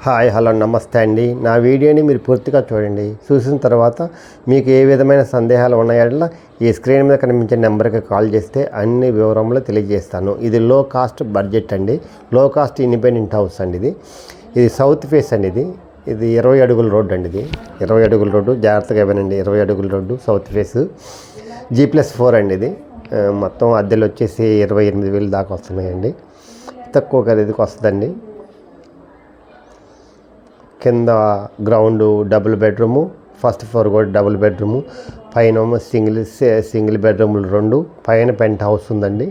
Hi hello నమస్తే అండి. నా వీడియోని మీరు పూర్తిగా చూడండి. చూసిన తర్వాత మీకు ఏ విధమైన సందేహాలు ఉన్నాయో ఈ స్క్రీన్ మీద కనిపించే నెంబర్కి కాల్ చేస్తే అన్ని వివరములు తెలియజేస్తాను. ఇది లో కాస్ట్ బడ్జెట్ అండి, లో కాస్ట్ ఇండిపెండెంట్ హౌస్ అండి. ఇది సౌత్ ఫేస్ అండి. ఇది 20 అడుగుల రోడ్డు అండి. ఇది 20 అడుగుల రోడ్డు, జాగ్రత్తగా ఇవ్వనండి. 20 అడుగుల రోడ్డు సౌత్ ఫేస్ G+4 అండి. ఇది మొత్తం అద్దెలు వచ్చేసి 28,000 దాకా వస్తున్నాయండి. తక్కువ ఖరీదుకి వస్తుందండి. కింద ground double bedroom, first floor కూడా డబుల్ బెడ్రూము, పైన సింగిల్ బెడ్రూములు 2, పైన పెంట్ హౌస్ ఉందండి.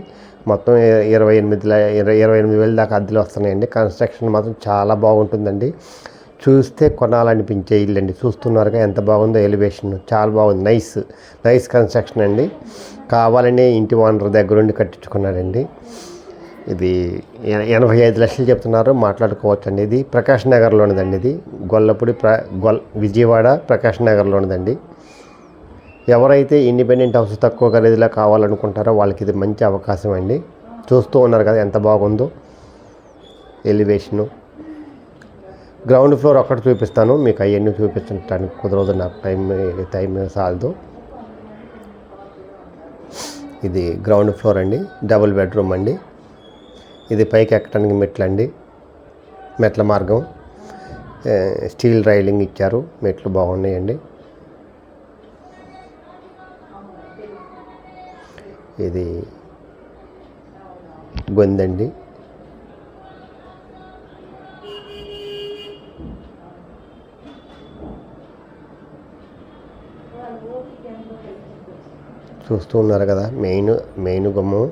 మొత్తం 28,000 దాకా అద్దెలు వస్తున్నాయండి. కన్స్ట్రక్షన్ మాత్రం చాలా బాగుంటుందండి. చూస్తే కొనాలనిపించే ఇల్లు అండి. చూస్తున్నారుగా ఎంత బాగుందో, ఎలివేషన్ చాలా బాగుంది. నైస్ కన్స్ట్రక్షన్ అండి. కావాలనే ఇంటి ఓనర్ దగ్గరుండి కట్టించుకున్నాడండి. ఇది 85 లక్షలు చెప్తున్నారు, మాట్లాడుకోవచ్చు అండి. ఇది ప్రకాష్ నగర్లోనిదండి. ఇది గొల్లపూడి విజయవాడ ప్రకాష్ నగర్లోనిదండి. ఎవరైతే ఇండిపెండెంట్ హౌస్ తక్కువ ఖరీదులో కావాలనుకుంటారో వాళ్ళకి ఇది మంచి అవకాశం అండి. చూస్తూ ఉన్నారు కదా ఎంత బాగుందో ఎలివేషను. గ్రౌండ్ ఫ్లోర్ ఒక్కటి చూపిస్తాను, మీకు అవన్నీ చూపించడానికి కుదరదు, నాకు టైం సాలదు. ఇది గ్రౌండ్ ఫ్లోర్ అండి, డబుల్ బెడ్రూమ్ అండి. ఇది పైకి ఎక్కడానికి మెట్ల మార్గం, స్టీల్ రైలింగ్ ఇచ్చారు, మెట్లు బాగున్నాయండి. ఇది గొందండి. చూస్తూ ఉన్నారు కదా, మెయిన్ గుమ్మం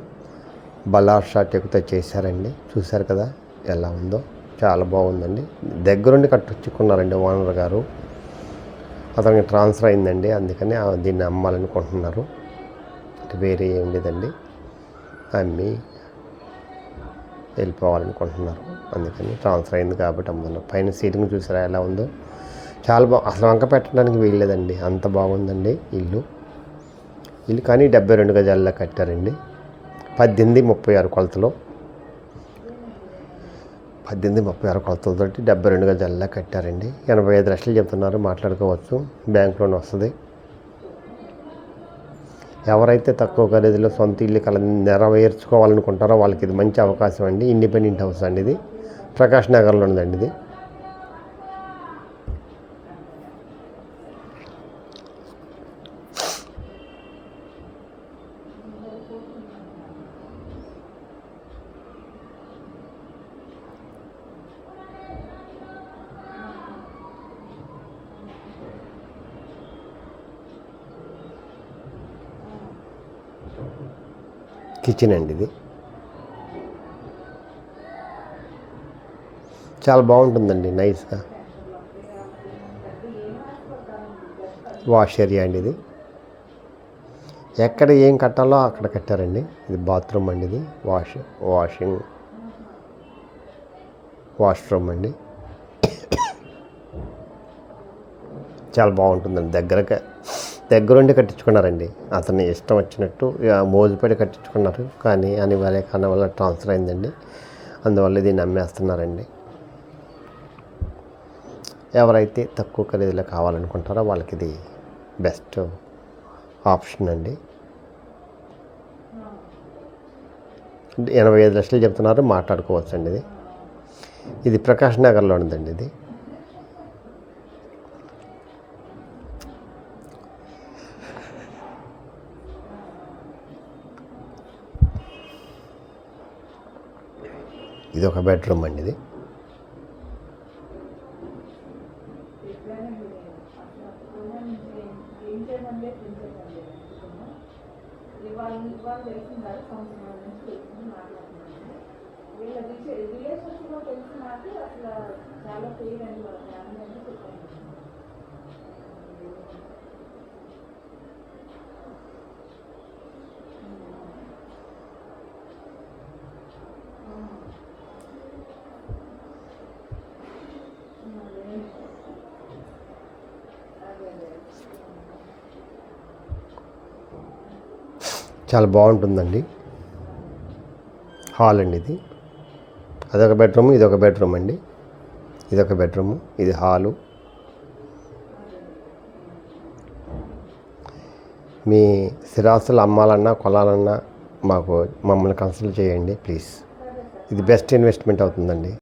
బలార్ షాట్ ఎక్కుతా చేశారండి. చూశారు కదా ఎలా ఉందో, చాలా బాగుందండి. దగ్గరుండి కట్టించుకున్నారండి ఓనర్ గారు. అతనికి ట్రాన్స్ఫర్ అయిందండి, అందుకని దీన్ని అమ్మాలనుకుంటున్నారు. వేరే ఏం లేదండి, అమ్మి వెళ్ళిపోవాలనుకుంటున్నారు. అందుకని ట్రాన్స్ఫర్ అయింది కాబట్టి అమ్ముతున్నారు. పైన సీలింగ్ చూసారా ఎలా ఉందో, చాలా అసలు వంక పెట్టడానికి వీల్లేదండి, అంత బాగుందండి ఇల్లు కానీ 72 గజాల్లో కట్టారండి. 1836 కొలతలు, 1836 కొలతలతో 72 గజాల్లో కట్టారండి. 85 లక్షలు చెప్తున్నారు, మాట్లాడుకోవచ్చు, బ్యాంక్ లోన్ వస్తుంది. ఎవరైతే తక్కువ ఖరీదులో సొంత ఇల్లు నెరవేర్చుకోవాలనుకుంటారో వాళ్ళకి ఇది మంచి అవకాశం అండి. ఇండిపెండెంట్ హౌస్ అండి. ఇది ప్రకాష్ నగర్లో ఉందండి. ఇది కిచెన్ అండి. ఇది చాలా బాగుంటుందండి, నైస్గా. వాష్ ఏరియా అండి. ఇది ఎక్కడ ఏం కట్టాలో అక్కడ కట్టారండి. ఇది బాత్రూమ్ అండి. ఇది వాష్రూమ్ అండి. చాలా బాగుంటుందండి. దగ్గరుండి కట్టించుకున్నారండి. అతన్ని ఇష్టం వచ్చినట్టు మోజుపడి కట్టించుకున్నారు, కానీ అనివార్య కారణం వల్ల ట్రాన్స్ఫర్ అయిందండి. అందువల్ల దీన్ని అమ్మేస్తున్నారండి. ఎవరైతే తక్కువ ఖరీదులో కావాలనుకుంటారో వాళ్ళకి ఇది బెస్ట్ ఆప్షన్ అండి. 85 లక్షలు చెప్తున్నారు, మాట్లాడుకోవచ్చు అండి. ఇది ప్రకాష్ నగర్లో ఉందండి. ఇది ఒక బెడ్రూమ్ అండి. ఇది చాలా బాగుంటుందండి. హాల్ అండి. ఇది అదొక బెడ్రూమ్, ఇదొక బెడ్రూమ్ అండి. ఇదొక బెడ్రూము, ఇది హాలు. మీ స్థిరాస్తులు అమ్మాలన్నా కొనాలన్నా మమ్మల్ని కన్సల్ట్ చేయండి ప్లీజ్. ఇది బెస్ట్ ఇన్వెస్ట్మెంట్ అవుతుందండి.